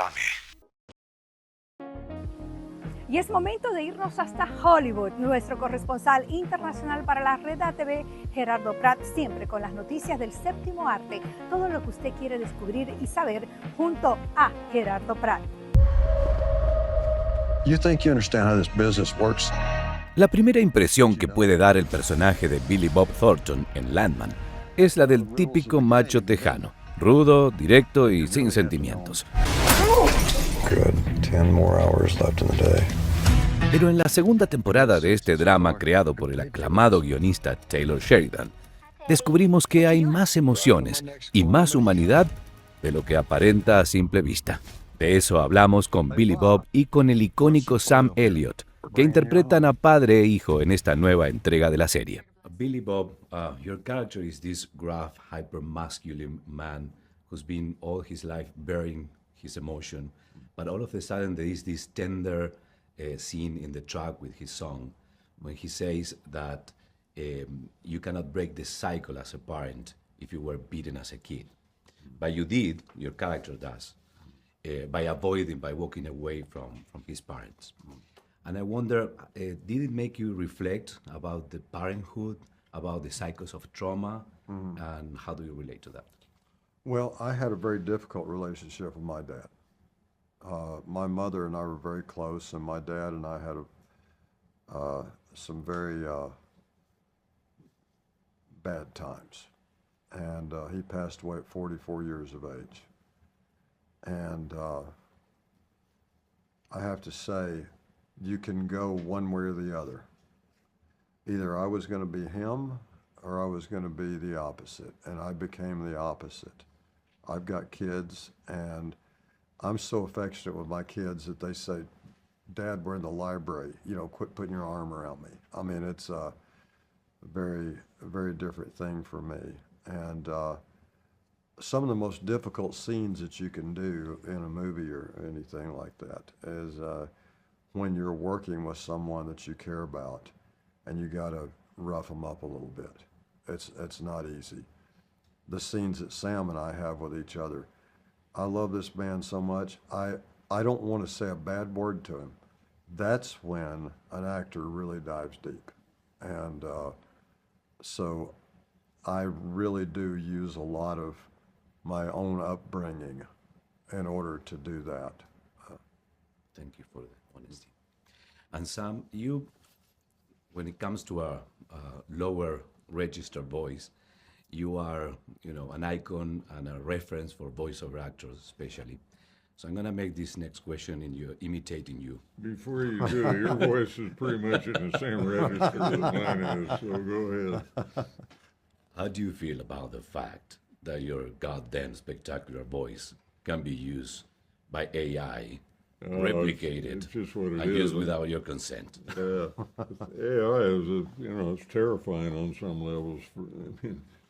Pregúntame. Y es momento de irnos hasta Hollywood. Nuestro corresponsal internacional para la Red ATV, Gerardo Prat, siempre con las noticias del séptimo arte. Todo lo que usted quiere descubrir y saber junto a Gerardo Prat. You think you understand how this business works? La primera impresión que puede dar el personaje de Billy Bob Thornton en Landman es la del típico macho tejano, rudo, directo y sin sentimientos. Good. 10 more hours left in the day. Pero en la segunda temporada de este drama creado por el aclamado guionista Taylor Sheridan, descubrimos que hay más emociones y más humanidad de lo que aparenta a simple vista. De eso hablamos con Billy Bob y con el icónico Sam Elliott, que interpretan a padre e hijo en esta nueva entrega de la serie. Billy Bob, your character is this gruff, hyper-masculine man who's been all his life bearing his emotion, but all of a sudden there is this tender scene in the track with his song when he says that you cannot break the cycle as a parent if you were beaten as a kid. But you did, your character does, by walking away from his parents. And I wonder, did it make you reflect about the parenthood, about the cycles of trauma, and how do you relate to that? Well, I had a very difficult relationship with my dad. My mother and I were very close, and my dad and I had some very bad times. And he passed away at 44 years of age. And I have to say, you can go one way or the other. Either I was going to be him or I was going to be the opposite, and I became the opposite. I've got kids, and I'm so affectionate with my kids that they say, Dad, we're in the library, quit putting your arm around me. I mean, it's a very, very different thing for me. And some of the most difficult scenes that you can do in a movie or anything like that is when you're working with someone that you care about, and you got to rough them up a little bit. It's not easy. The scenes that Sam and I have with each other, I love this man so much. I don't want to say a bad word to him. That's when an actor really dives deep. And so I really do use a lot of my own upbringing in order to do that. Thank you for the honesty. And Sam, you, when it comes to a lower register voice, you are, an icon and a reference for voiceover actors, especially. So I'm going to make this next question imitating you. Before you do, your voice is pretty much in the same register as mine is, so go ahead. How do you feel about the fact that your goddamn spectacular voice can be used by AI, replicated, it's just what it and is. used without your consent? Yeah, AI is, it's terrifying on some levels,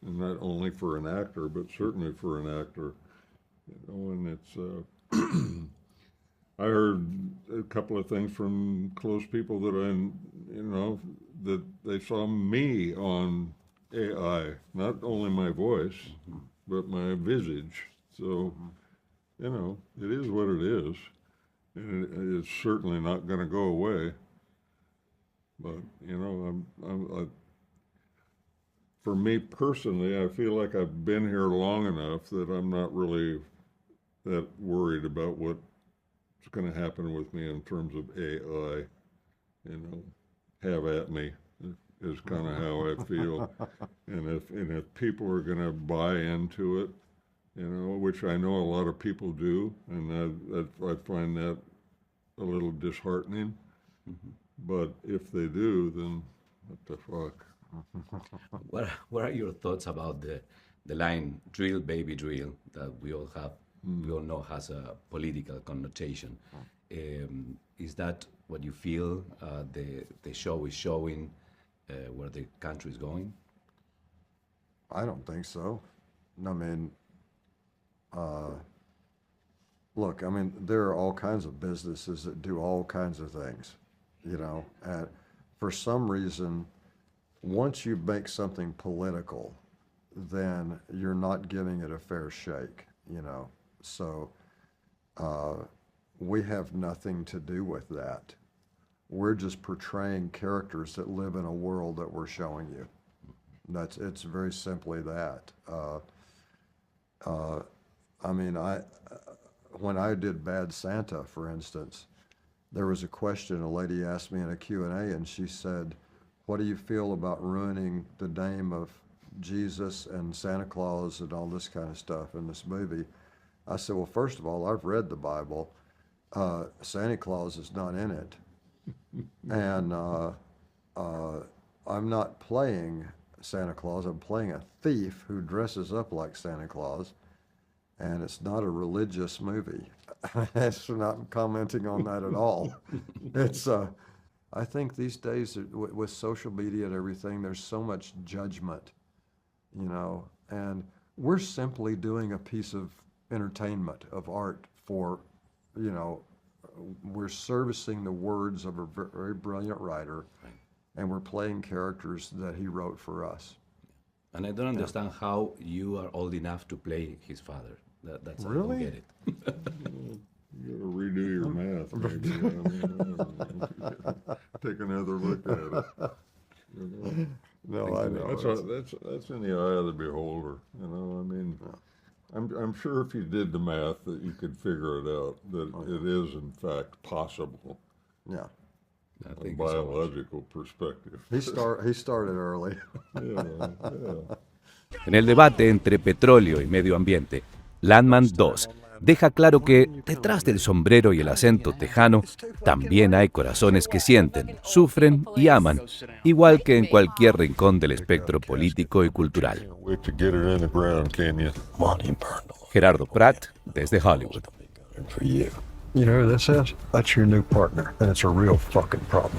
and not only for an actor, but certainly for an actor. And it's, I heard a couple of things from close people that that they saw me on AI, not only my voice, but my visage. So, it is what it is. And it's certainly not going to go away. But, for me personally, I feel like I've been here long enough that I'm not really that worried about what's going to happen with me in terms of AI. Have at me is kind of how I feel. And if people are going to buy into it, which I know a lot of people do, and I find that a little disheartening. Mm-hmm. But if they do, then what the fuck? What are your thoughts about the line "drill, baby, drill" that we all know has a political connotation? Is that what you feel the show is showing where the country is going? I don't think so. I mean, look, there are all kinds of businesses that do all kinds of things, and for some reason, once you make something political, then you're not giving it a fair shake, So We have nothing to do with that. We're just portraying characters that live in a world that we're showing you. It's very simply that. When I did Bad Santa, for instance, there was a question a lady asked me in a Q&A, and she said, what do you feel about ruining the name of Jesus and Santa Claus and all this kind of stuff in this movie? I said, well, first of all, I've read the Bible. Santa Claus is not in it. And I'm not playing Santa Claus. I'm playing a thief who dresses up like Santa Claus. And it's not a religious movie. It's not commenting on that at all. It's, I think these days with social media and everything, there's so much judgment, you know, and we're simply doing a piece of entertainment, of art for, you know, we're servicing the words of a very brilliant writer, and we're playing characters that he wrote for us. And I don't understand how you are old enough to play his father. That's Really? I don't get it. You gotta redo your math, maybe. Take another look at it. You know? No, I know. That's in the eye of the beholder. You know, I mean, I'm sure if you did the math that you could figure it out, that it is in fact possible. Yeah. From a biological perspective. He started early. En el debate entre petróleo y medio ambiente, Landman 2 deja claro que detrás del sombrero y el acento tejano también hay corazones que sienten, sufren y aman, igual que en cualquier rincón del espectro político y cultural. Gerardo Prat, desde Hollywood. You know who this is? That's your new partner, and it's a real fucking problem.